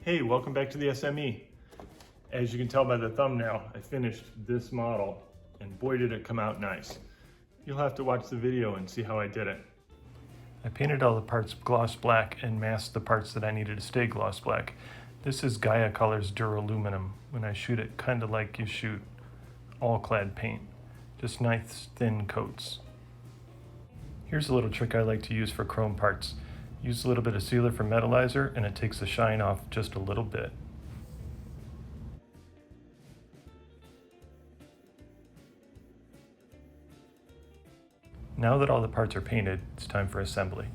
Hey, welcome back to the SME. As you can tell by the thumbnail, I finished this model and boy did it come out nice. You'll have to watch the video and see how I did it. I painted all the parts gloss black and masked the parts that I needed to stay gloss black. This is Gaia Colors Duraluminum. When I shoot it, kind of like you shoot all clad paint. Just nice thin coats. Here's a little trick I like to use for chrome parts. Use a little bit of sealer for metallizer and it takes the shine off just a little bit. Now that all the parts are painted, it's time for assembly.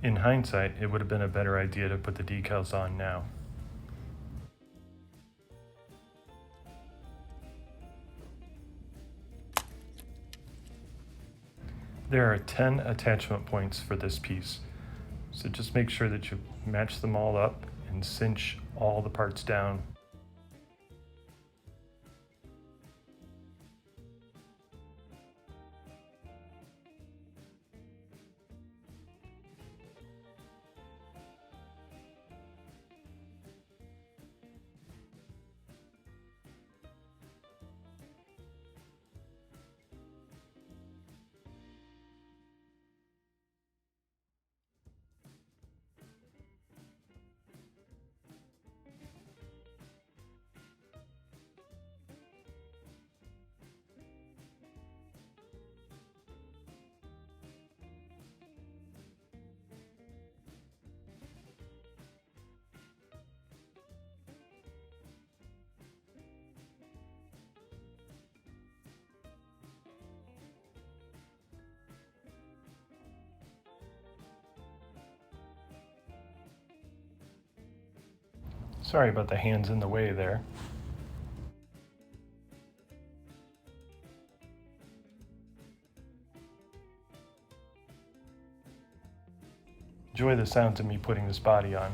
In hindsight, it would have been a better idea to put the decals on now. There are 10 attachment points for this piece, so just make sure that you match them all up and cinch all the parts down. Sorry about the hands in the way there. Enjoy the sounds of me putting this body on.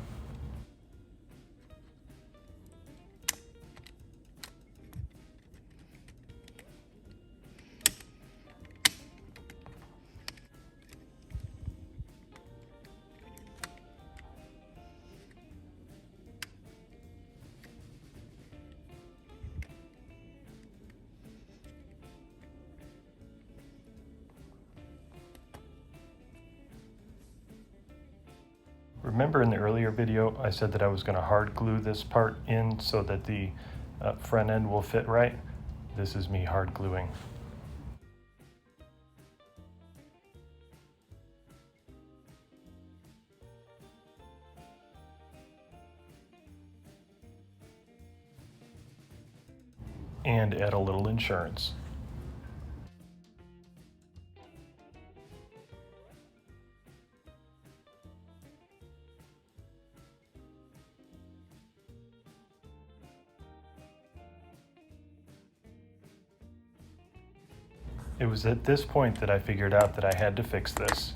Remember in the earlier video I said that I was going to hard glue this part in so that the front end will fit right? This is me hard gluing. And add a little insurance. It was at this point that I figured out that I had to fix this.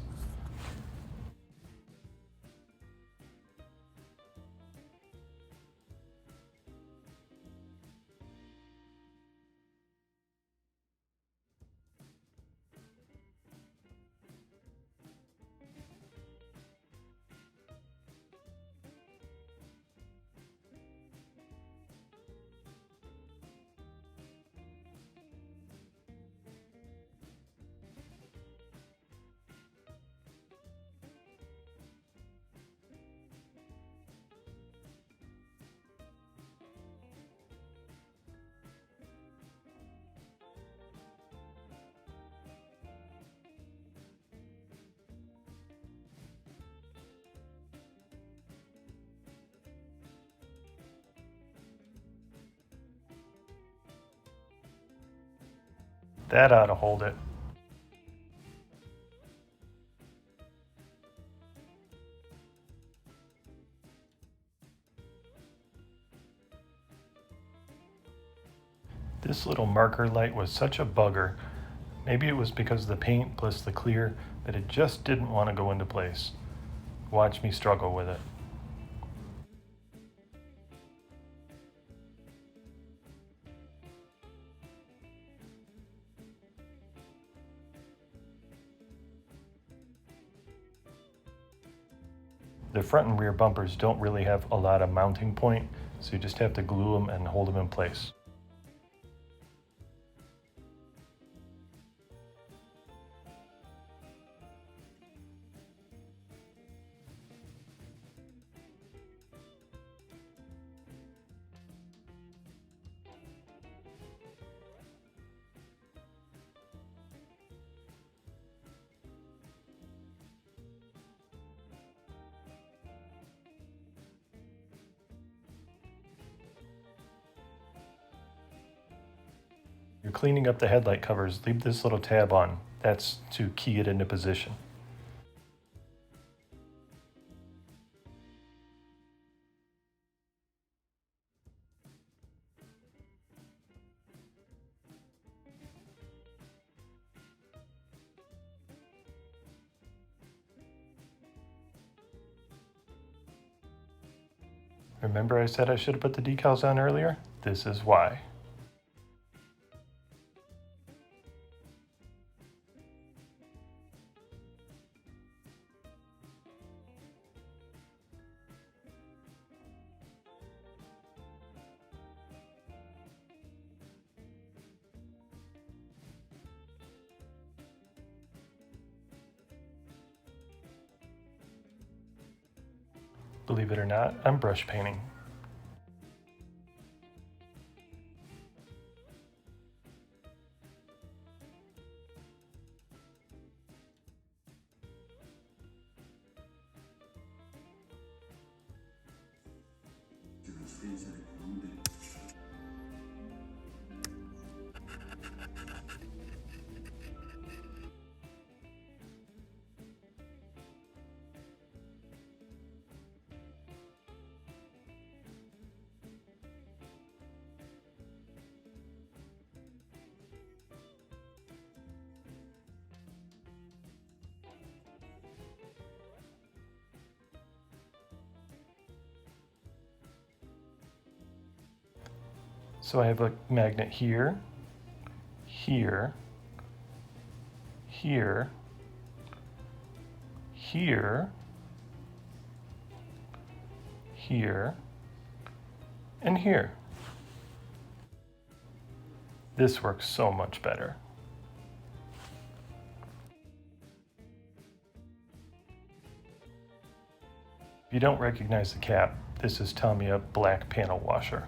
That ought to hold it. This little marker light was such a bugger. Maybe it was because of the paint plus the clear that it just didn't want to go into place. Watch me struggle with it. The front and rear bumpers don't really have a lot of mounting point, so you just have to glue them and hold them in place. You're cleaning up the headlight covers, leave this little tab on. That's to key it into position. Remember I said I should have put the decals on earlier? This is why. Believe it or not, I'm brush painting. So I have a magnet here, here, here, here, here, and here. This works so much better. If you don't recognize the cap, this is Tamiya black panel washer.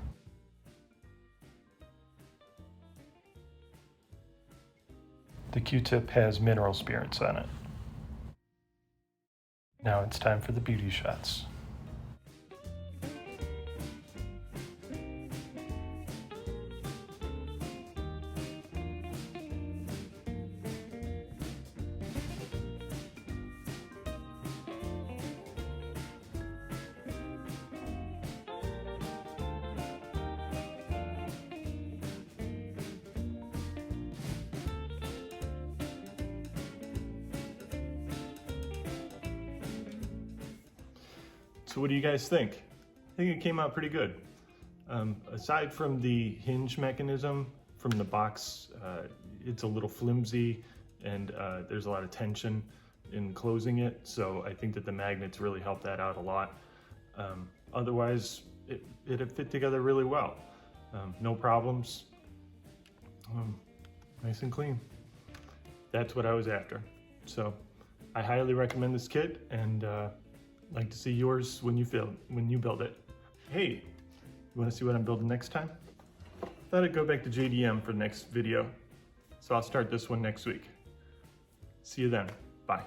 The Q-tip has mineral spirits on it. Now it's time for the beauty shots. So what do you guys think? I think it came out pretty good. Aside from the hinge mechanism from the box, it's a little flimsy and there's a lot of tension in closing it. So I think that the magnets really help that out a lot. Otherwise, it fit together really well. No problems. Nice and clean. That's what I was after. So I highly recommend this kit, and like to see yours when you build it. Hey, you want to see what I'm building next time? Thought I'd go back to JDM for the next video. So I'll start this one next week. See you then. Bye.